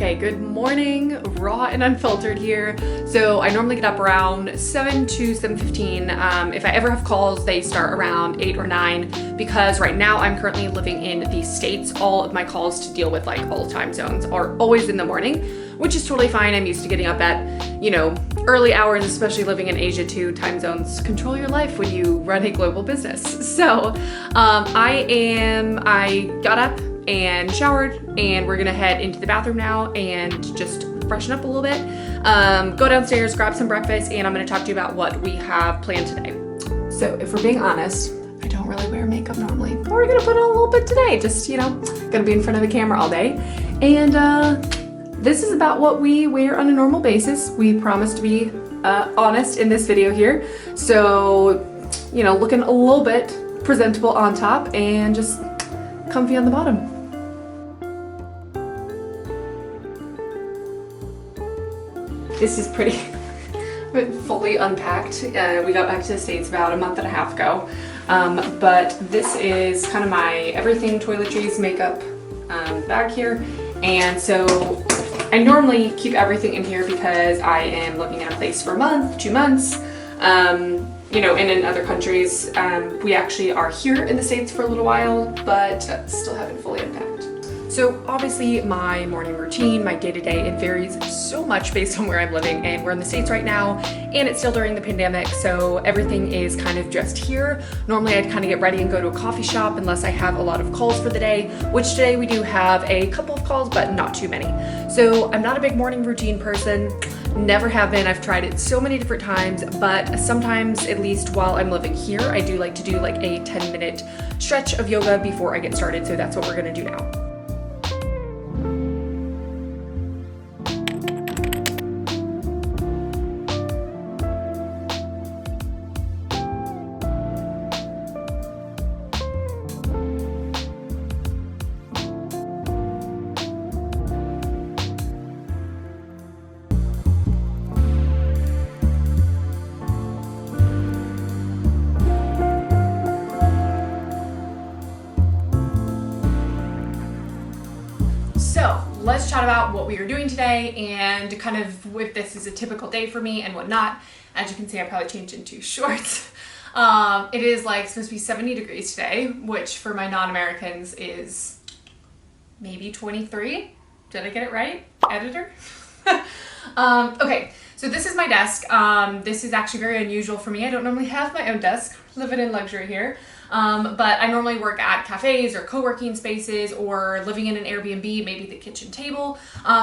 Okay, good morning, raw and unfiltered here. So I normally get up around 7 to 7:15. If I ever have calls, they start around 8 or 9 because right now I'm currently living in the States. All of my calls to deal with like all time zones are always in the morning, which is totally fine. I'm used to getting up at, early hours, especially living in Asia too. Time zones control your life when you run a global business. So I got up and showered, and we're gonna head into the bathroom now and just freshen up a little bit, go downstairs, grab some breakfast, and I'm gonna talk to you about what we have planned today. So if we're being honest, I don't really wear makeup normally, but we're gonna put on a little bit today, just, gonna be in front of the camera all day. And this is about what we wear on a normal basis. We promise to be honest in this video here. So, looking a little bit presentable on top and just comfy on the bottom. This is pretty fully unpacked. We got back to the States about a month and a half ago. But this is kind of my everything toiletries makeup bag here. And so I normally keep everything in here because I am living in a place for a month, 2 months. And in other countries, we actually are here in the States for a little while, but still haven't fully unpacked. So obviously my morning routine, my day-to-day, it varies so much based on where I'm living, and we're in the States right now and it's still during the pandemic, so everything is kind of just here. Normally I'd kind of get ready and go to a coffee shop unless I have a lot of calls for the day, which today we do have a couple of calls, but not too many. So I'm not a big morning routine person, never have been. I've tried it so many different times, but sometimes, at least while I'm living here, I do like to do like a 10-minute stretch of yoga before I get started, so that's what we're gonna do now. So let's chat about what we are doing today and kind of if this is a typical day for me and whatnot. As you can see, I probably changed into shorts. It is supposed to be 70 degrees today, which for my non-Americans is maybe 23. Did I get it right, editor? Okay, so this is my desk. This is actually very unusual for me. I don't normally have my own desk, living in luxury here. But I normally work at cafes or co-working spaces or living in an Airbnb, maybe the kitchen table.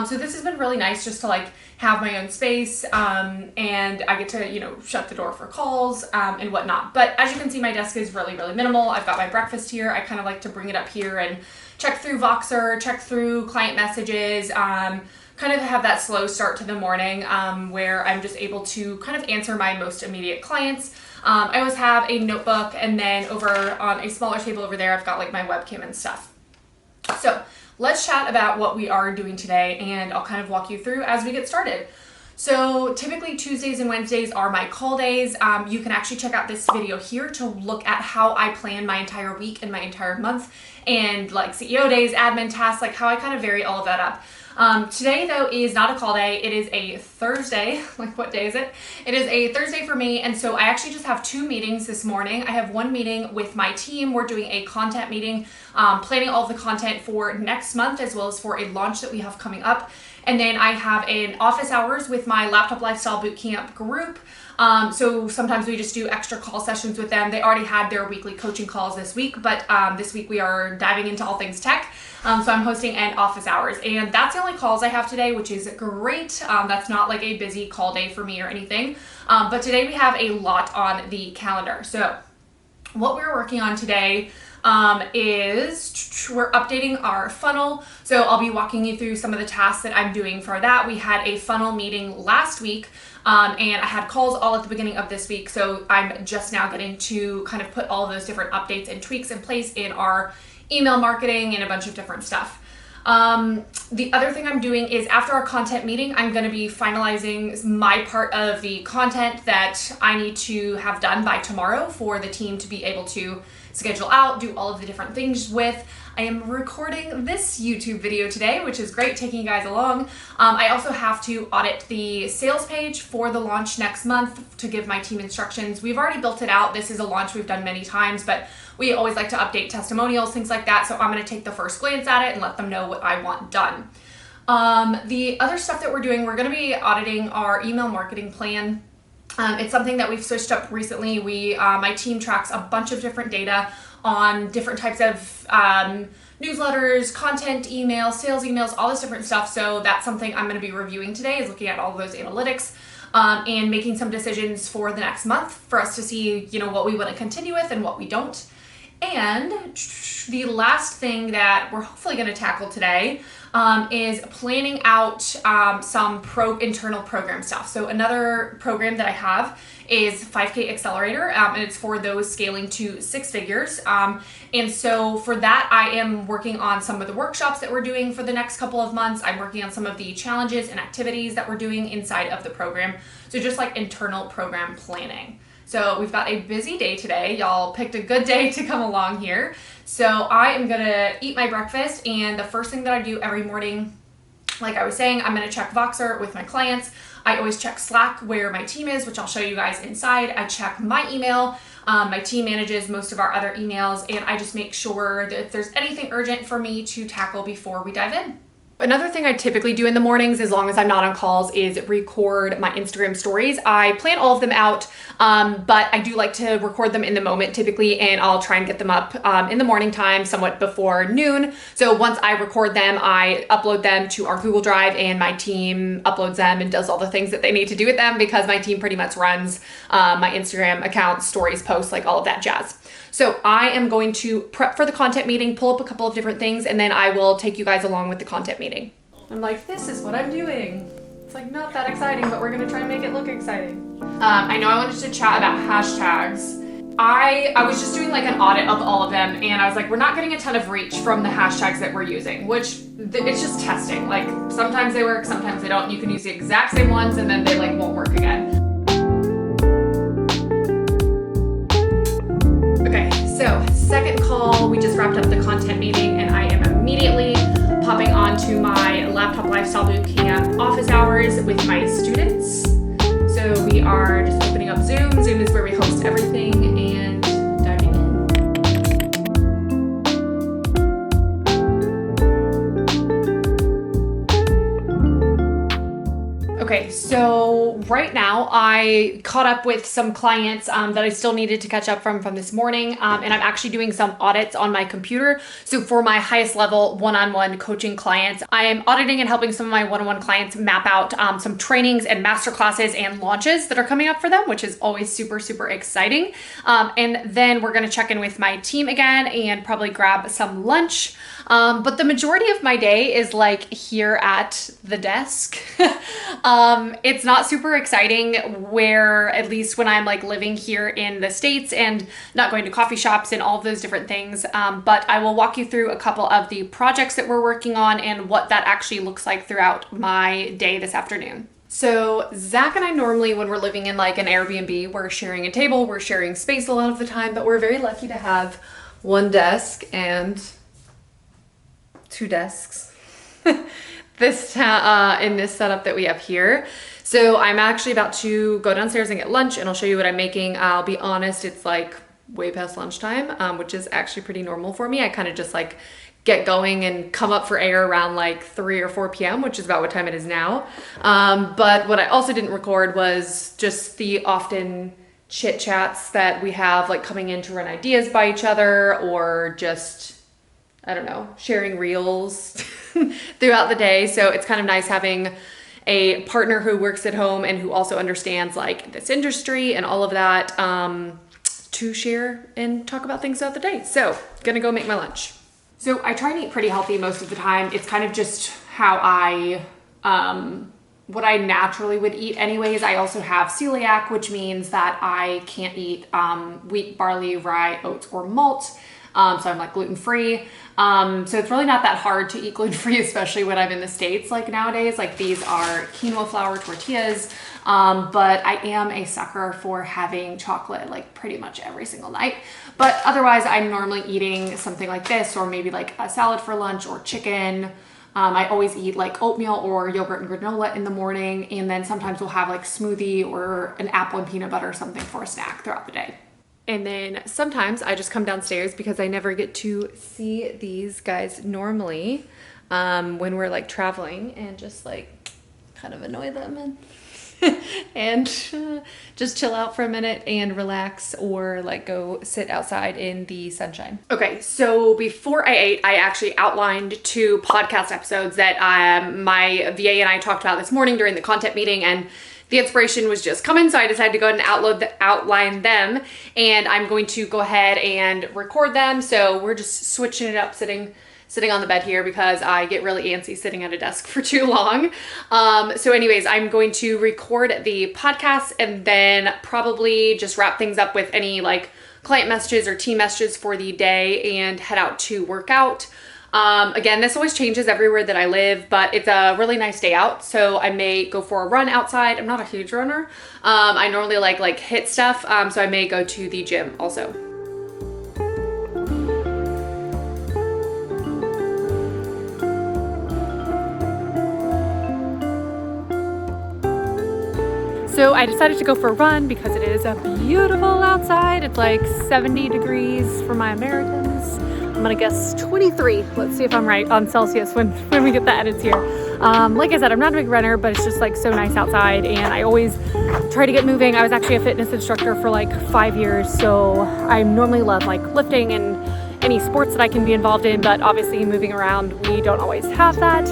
So this has been really nice just to have my own space, and I get to, shut the door for calls, and whatnot. But as you can see, my desk is really, really minimal. I've got my breakfast here. I kind of like to bring it up here and check through Voxer, check through client messages, kind of have that slow start to the morning, where I'm just able to kind of answer my most immediate clients. I always have a notebook, and then over on a smaller table over there, I've got my webcam and stuff. So let's chat about what we are doing today, and I'll kind of walk you through as we get started. So typically Tuesdays and Wednesdays are my call days. You can actually check out this video here to look at how I plan my entire week and my entire month, and CEO days, admin tasks, how I kind of vary all of that up. Today though is not a call day. It is a Thursday. What day is it? It is a Thursday for me, and so I actually just have 2 meetings this morning. I have one meeting with my team. We're doing a content meeting, planning all of the content for next month as well as for a launch that we have coming up. And then I have an office hours with my Laptop Lifestyle Bootcamp group. So sometimes we just do extra call sessions with them. They already had their weekly coaching calls this week, but this week we are diving into all things tech. So I'm hosting an office hours, and that's the only calls I have today, which is great. That's not a busy call day for me or anything. But today we have a lot on the calendar. So what we're working on today is we're updating our funnel. So I'll be walking you through some of the tasks that I'm doing for that. We had a funnel meeting last week, and I had calls all at the beginning of this week. So I'm just now getting to kind of put all of those different updates and tweaks in place in our email marketing and a bunch of different stuff. The other thing I'm doing is after our content meeting, I'm going to be finalizing my part of the content that I need to have done by tomorrow for the team to be able to schedule out, do all of the different things with. I am recording this YouTube video today, which is great, taking you guys along. I also have to audit the sales page for the launch next month to give my team instructions. We've already built it out. This is a launch we've done many times, but we always like to update testimonials, things like that. So I'm going to take the first glance at it and let them know what I want done. The other stuff that we're doing, we're going to be auditing our email marketing plan. It's something that we've switched up recently. My team tracks a bunch of different data on different types of newsletters, content, emails, sales emails, all this different stuff. So that's something I'm going to be reviewing today, is looking at all of those analytics and making some decisions for the next month for us to see, what we want to continue with and what we don't. And the last thing that we're hopefully going to tackle today is planning out some internal program stuff. So another program that I have is 5K Accelerator, and it's for those scaling to 6 figures. And so for that, I am working on some of the workshops that we're doing for the next couple of months. I'm working on some of the challenges and activities that we're doing inside of the program. So just like internal program planning. So we've got a busy day today. Y'all picked a good day to come along here. So I am gonna eat my breakfast, and the first thing that I do every morning, like I was saying, I'm gonna check Voxer with my clients. I always check Slack where my team is, which I'll show you guys inside. I check my email. My team manages most of our other emails, and I just make sure that if there's anything urgent for me to tackle before we dive in. Another thing I typically do in the mornings, as long as I'm not on calls, is record my Instagram stories. I plan all of them out, but I do like to record them in the moment typically, and I'll try and get them up in the morning time, somewhat before noon. So once I record them, I upload them to our Google Drive, and my team uploads them and does all the things that they need to do with them, because my team pretty much runs my Instagram account, stories, posts, like all of that jazz. So I am going to prep for the content meeting, pull up a couple of different things, and then I will take you guys along with the content meeting. I'm like, this is what I'm doing. It's like not that exciting, but we're gonna try and make it look exciting. I know I wanted to chat about hashtags. I was just doing like an audit of all of them, and I was like, we're not getting a ton of reach from the hashtags that we're using, which it's just testing. Like sometimes they work, sometimes they don't. You can use the exact same ones and then they like won't work again. Okay, so second call, we just wrapped up the content meeting, and I am immediately popping onto my Laptop Lifestyle Bootcamp office hours with my students. So we are just opening up Zoom. Zoom is where we host everything, and diving in. Okay, so right now I caught up with some clients that I still needed to catch up from this morning, and I'm actually doing some audits on my computer. So for my highest level one-on-one coaching clients, I am auditing and helping some of my one-on-one clients map out some trainings and masterclasses and launches that are coming up for them, which is always super, super exciting. And then we're gonna check in with my team again and probably grab some lunch. But the majority of my day is like here at the desk. It's not super exciting, where at least when I'm like living here in the States and not going to coffee shops and all of those different things. But I will walk you through a couple of the projects that we're working on and what that actually looks like throughout my day this afternoon. So Zach and I normally, when we're living in like an Airbnb, we're sharing a table, we're sharing space a lot of the time, but we're very lucky to have one desk and 2 desks in this setup that we have here. So I'm actually about to go downstairs and get lunch, and I'll show you what I'm making. I'll be honest, it's like way past lunchtime, which is actually pretty normal for me. I kind of just like get going and come up for air around like 3 or 4 p.m., which is about what time it is now. But what I also didn't record was just the often chit chats that we have, like coming in to run ideas by each other, or just, I don't know, sharing reels throughout the day. So it's kind of nice having a partner who works at home and who also understands like this industry and all of that, to share and talk about things throughout the day. So gonna go make my lunch. So I try and eat pretty healthy most of the time. It's kind of just how what I naturally would eat anyways. I also have celiac, which means that I can't eat wheat, barley, rye, oats, or malt. So I'm like gluten-free. So it's really not that hard to eat gluten-free, especially when I'm in the States like nowadays. Like these are quinoa flour tortillas. But I am a sucker for having chocolate like pretty much every single night. But otherwise I'm normally eating something like this, or maybe like a salad for lunch or chicken. I always eat like oatmeal or yogurt and granola in the morning. And then sometimes we'll have like smoothie or an apple and peanut butter or something for a snack throughout the day. And then sometimes I just come downstairs because I never get to see these guys normally when we're like traveling, and just like kind of annoy them and and just chill out for a minute and relax, or like go sit outside in the sunshine. Okay, so before I ate, I actually outlined 2 podcast episodes that my VA and I talked about this morning during the content meeting, and the inspiration was just coming, so I decided to go ahead and outline them, and I'm going to go ahead and record them. So we're just switching it up, sitting on the bed here because I get really antsy sitting at a desk for too long. So anyways, I'm going to record the podcast and then probably just wrap things up with any like client messages or team messages for the day and head out to work out. Again, this always changes everywhere that I live, but it's a really nice day out. So I may go for a run outside. I'm not a huge runner. I normally like hit stuff. So I may go to the gym also. So I decided to go for a run because it is beautiful outside. It's like 70 degrees for my Americans. I'm gonna guess 23. Let's see if I'm right on Celsius when we get the edits here. Like I said, I'm not a big runner, but it's just like so nice outside, and I always try to get moving. I was actually a fitness instructor for like 5 years, so I normally love like lifting and any sports that I can be involved in, but obviously moving around, we don't always have that.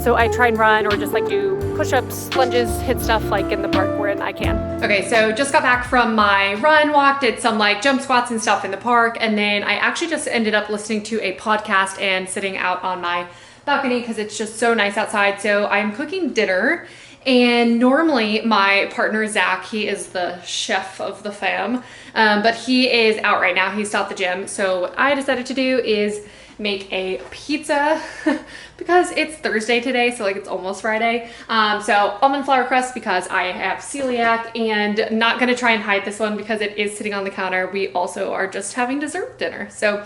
So I try and run or just like do push-ups, lunges, hit stuff like in the park when I can. Okay, so just got back from my run walk, did some like jump squats and stuff in the park, and then I actually just ended up listening to a podcast and sitting out on my balcony because it's just so nice outside. So I'm cooking dinner, and normally my partner Zach, he is the chef of the fam, but he is out right now. He stopped the gym. So what I decided to do is make a pizza because it's Thursday today, so like it's almost Friday. So almond flour crust because I have celiac, and not gonna try and hide this one because it is sitting on the counter. We also are just having dessert dinner. So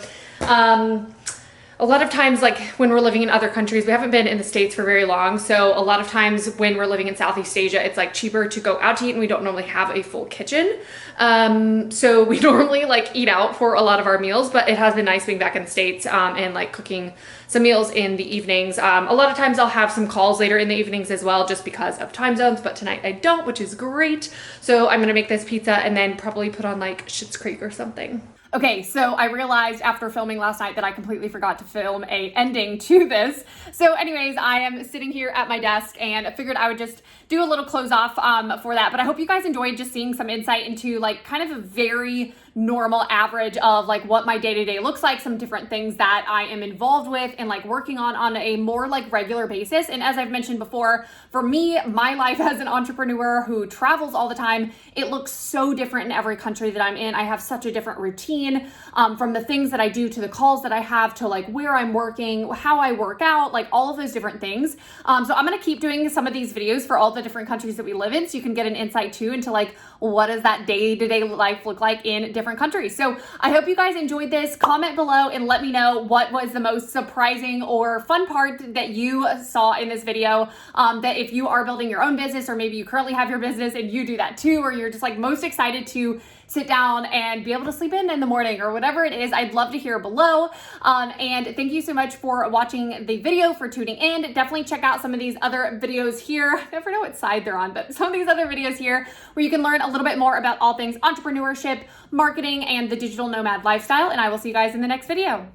a lot of times, like when we're living in other countries, we haven't been in the States for very long. So a lot of times when we're living in Southeast Asia, it's like cheaper to go out to eat, and we don't normally have a full kitchen. So we normally like eat out for a lot of our meals, but it has been nice being back in the States and like cooking some meals in the evenings. A lot of times I'll have some calls later in the evenings as well, just because of time zones, but tonight I don't, which is great. So I'm gonna make this pizza and then probably put on like Schitt's Creek or something. Okay, so I realized after filming last night that I completely forgot to film a ending to this. So anyways, I am sitting here at my desk and I figured I would just do a little close off for that. But I hope you guys enjoyed just seeing some insight into like kind of a very normal average of like what my day-to-day looks like, some different things that I am involved with and like working on a more like regular basis. And as I've mentioned before, for me, my life as an entrepreneur who travels all the time, it looks so different in every country that I'm in. I have such a different routine from the things that I do to the calls that I have to like where I'm working, how I work out, like all of those different things. So I'm gonna keep doing some of these videos for all the different countries that we live in, so you can get an insight too into like what does that day-to-day life look like in different countries. So I hope you guys enjoyed this. Comment below and let me know what was the most surprising or fun part that you saw in this video. That if you are building your own business, or maybe you currently have your business and you do that too, or you're just like most excited to sit down and be able to sleep in the morning or whatever it is, I'd love to hear below. And thank you so much for watching the video, for tuning in. Definitely check out some of these other videos here. I never know what side they're on, but some of these other videos here where you can learn a little bit more about all things entrepreneurship, marketing, and the digital nomad lifestyle. And I will see you guys in the next video.